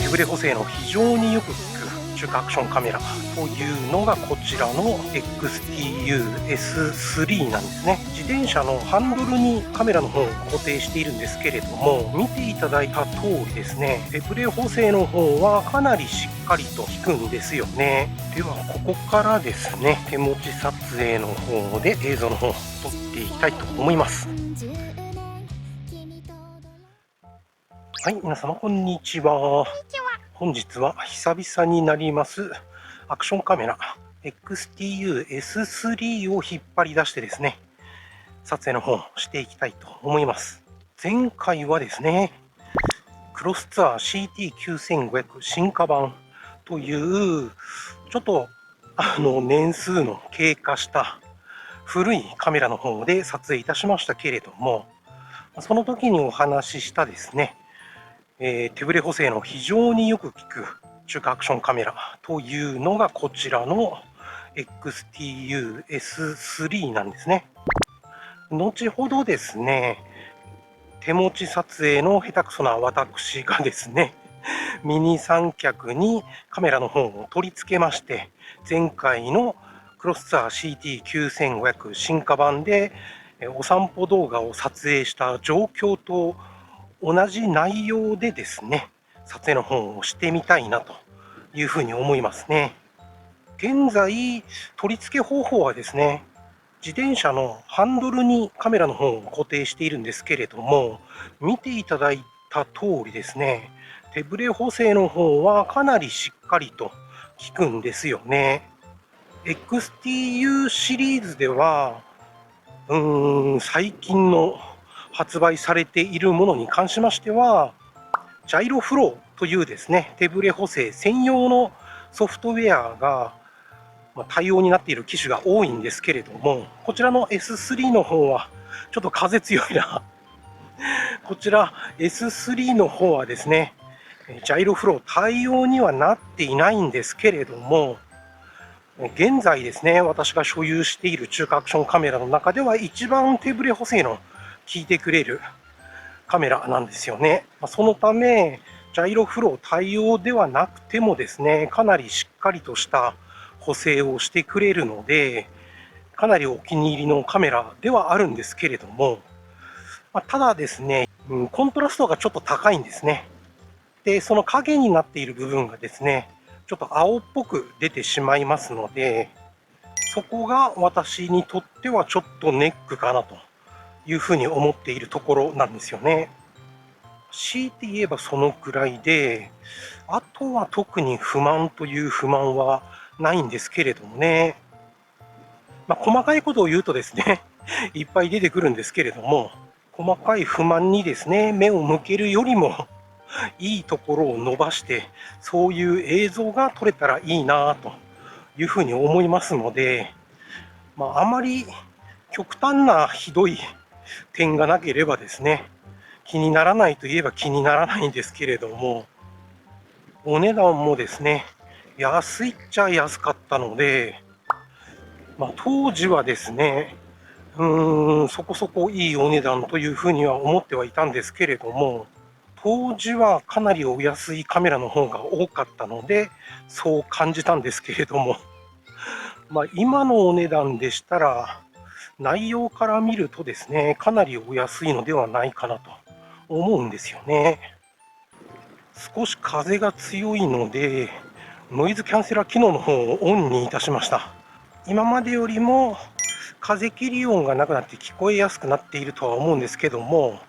手ブレ補正の非常によく効く中華アクションカメラというのがこちらの XTU-S3 なんですね。自転車のハンドルにカメラの方を固定しているんですけれども、見ていただいた通りですね、手ブレ補正の方はかなりしっかりと効くんですよね。ではここからですね、手持ち撮影の方で映像の方を撮っていきたいと思います。はい、皆様こんにちは。本日は久々になりますアクションカメラ XTU-S3 を引っ張り出してですね、撮影の方をしていきたいと思います。前回はですね、クロスツアー CT9500 進化版というちょっと年数の経過した古いカメラの方で撮影いたしましたけれども、その時にお話ししたですね、手ブレ補正の非常によく効く中華アクションカメラというのがこちらの XTU-S3 なんですね。後ほどですね、手持ち撮影の下手くそな私がですね、ミニ三脚にカメラの方を取り付けまして、前回のクロスツアー CT9500 進化版でお散歩動画を撮影した状況と同じ内容でですね、撮影の方をしてみたいなというふうに思いますね。現在、取り付け方法はですね、自転車のハンドルにカメラの方を固定しているんですけれども、見ていただいた通りですね、手ブレ補正の方はかなりしっかりと効くんですよね。XTU シリーズでは、最近の発売されているものに関しましては、ジャイロフローというですね、手ブレ補正専用のソフトウェアが対応になっている機種が多いんですけれども、こちらの S3 の方はちょっと風強いな。こちら S3 の方はですね、ジャイロフロー対応にはなっていないんですけれども、現在ですね、私が所有している中華アクションカメラの中では一番手ブレ補正の効いてくれるカメラなんですよね。そのため、ジャイロフロー対応ではなくてもですね、かなりしっかりとした補正をしてくれるので、かなりお気に入りのカメラではあるんですけれども、ただですね、コントラストがちょっと高いんですね。で、その影になっている部分がですね、ちょっと青っぽく出てしまいますので、そこが私にとってはちょっとネックかなというふうに思っているところなんですよね。強いて言えばそのくらいで、あとは特に不満という不満はないんですけれどもね。細かいことを言うとですね、いっぱい出てくるんですけれども、細かい不満にですね、目を向けるよりも、いいところを伸ばして、そういう映像が撮れたらいいなというふうに思いますので、あまり極端なひどい点がなければですね、気にならないといえば気にならないんですけれども、お値段もですね、安いっちゃ安かったので、当時はですね、そこそこいいお値段というふうには思ってはいたんですけれども、当時はかなりお安いカメラの方が多かったので、そう感じたんですけれども、今のお値段でしたら、内容から見るとですね、かなりお安いのではないかなと思うんですよね。少し風が強いので、ノイズキャンセラー機能の方をオンにいたしました。今までよりも風切り音がなくなって聞こえやすくなっているとは思うんですけども、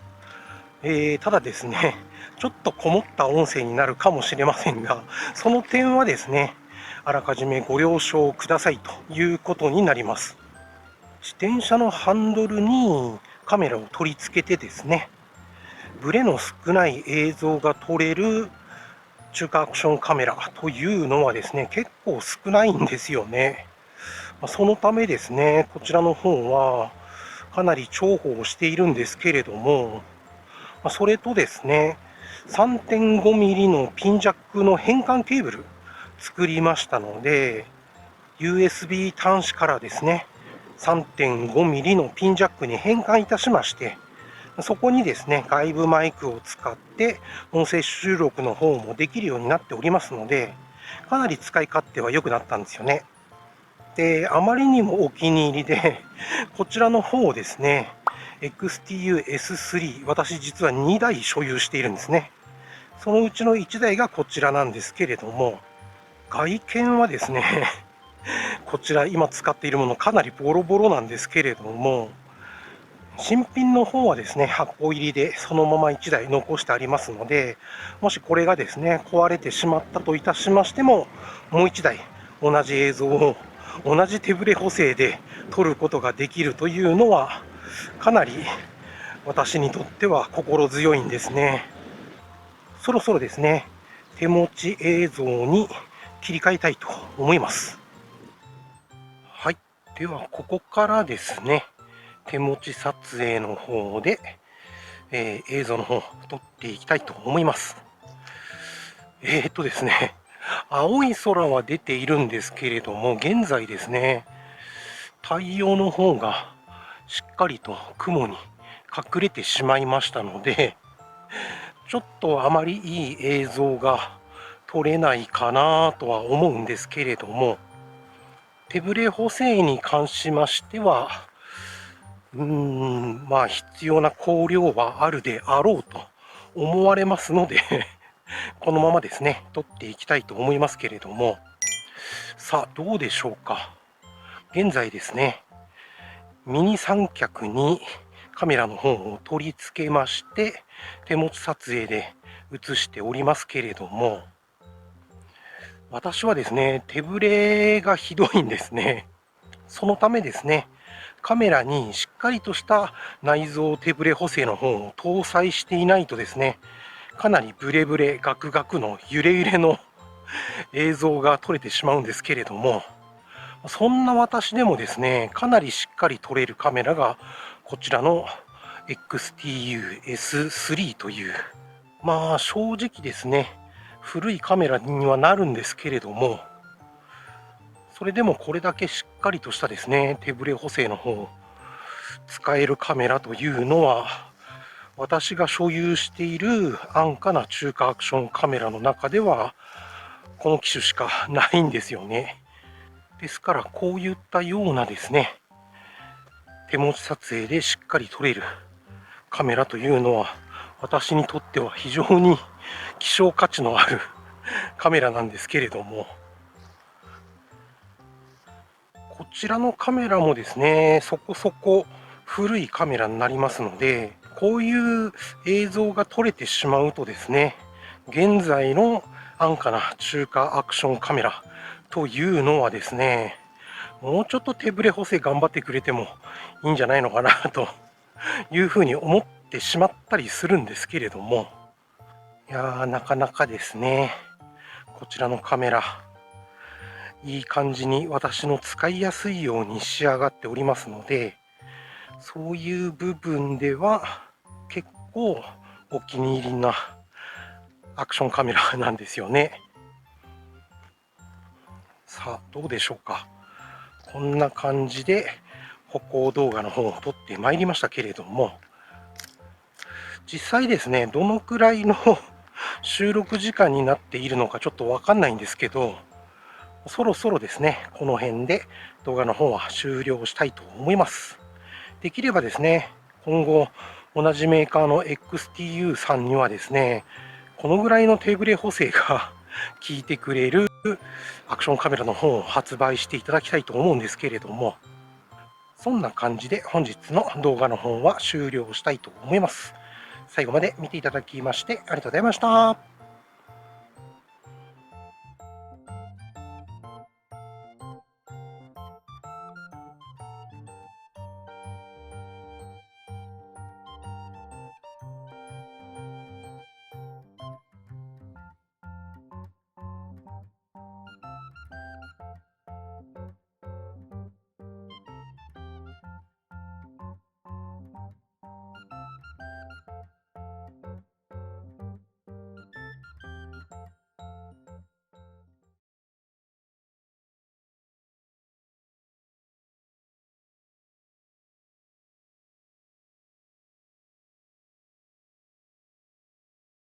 ただですね、ちょっとこもった音声になるかもしれませんが、その点はですね、あらかじめご了承くださいということになります。自転車のハンドルにカメラを取り付けてですね、ブレの少ない映像が撮れる中華アクションカメラというのはですね、結構少ないんですよね。そのためですね、こちらの方はかなり重宝しているんですけれども、それとですね、3.5 ミリのピンジャックの変換ケーブル作りましたので、USB 端子からですね、3.5 ミリのピンジャックに変換いたしまして、そこにですね、外部マイクを使って音声収録の方もできるようになっておりますので、かなり使い勝手は良くなったんですよね。で、あまりにもお気に入りで、こちらの方をですね、XTU-S3、私実は2台所有しているんですね。そのうちの1台がこちらなんですけれども、外見はですね、こちら今使っているものかなりボロボロなんですけれども、新品の方はですね、箱入りでそのまま1台残してありますので、もしこれがですね、壊れてしまったといたしましても、もう1台同じ映像を同じ手ブレ補正で撮ることができるというのは、かなり私にとっては心強いんですね。そろそろですね、手持ち映像に切り替えたいと思います。はい。では、ここからですね、手持ち撮影の方で、映像の方を撮っていきたいと思います。ですね、青い空は出ているんですけれども、現在ですね、太陽の方がしっかりと雲に隠れてしまいましたので、ちょっとあまりいい映像が撮れないかなとは思うんですけれども、手ブレ補正に関しましては、まあ必要な光量はあるであろうと思われますのでこのままですね、撮っていきたいと思いますけれども、さあ、どうでしょうか。現在ですね、ミニ三脚にカメラの方を取り付けまして、手持ち撮影で写しておりますけれども、私はですね、手ブレがひどいんですね。そのためですね、カメラにしっかりとした内蔵手ブレ補正の方を搭載していないとですね、かなりブレブレ、ガクガクの揺れ揺れの映像が撮れてしまうんですけれども、そんな私でもですね、かなりしっかり撮れるカメラがこちらの XTU-S3 という、まあ正直ですね、古いカメラにはなるんですけれども、それでもこれだけしっかりとしたですね、手ブレ補正の方を使えるカメラというのは、私が所有している安価な中華アクションカメラの中では、この機種しかないんですよね。ですから、こういったようなですね、手持ち撮影でしっかり撮れるカメラというのは、私にとっては非常に希少価値のあるカメラなんですけれども、こちらのカメラもですね、そこそこ古いカメラになりますので、こういう映像が撮れてしまうとですね、現在の安価な中華アクションカメラというのはですね、もうちょっと手ブレ補正頑張ってくれてもいいんじゃないのかなというふうに思ってしまったりするんですけれども、いやー、なかなかですね、こちらのカメラ、いい感じに私の使いやすいように仕上がっておりますので、そういう部分では結構お気に入りなアクションカメラなんですよね。さあ、どうでしょうか。こんな感じで歩行動画の方を撮ってまいりましたけれども、実際ですね、どのくらいの収録時間になっているのかちょっとわかんないんですけど、そろそろですね、この辺で動画の方は終了したいと思います。できればですね、今後、同じメーカーの XTU さんにはですね、このぐらいの手ブレ補正が効いてくれるアクションカメラの方を発売していただきたいと思うんですけれども、そんな感じで本日の動画の方は終了したいと思います。最後まで見ていただきましてありがとうございました。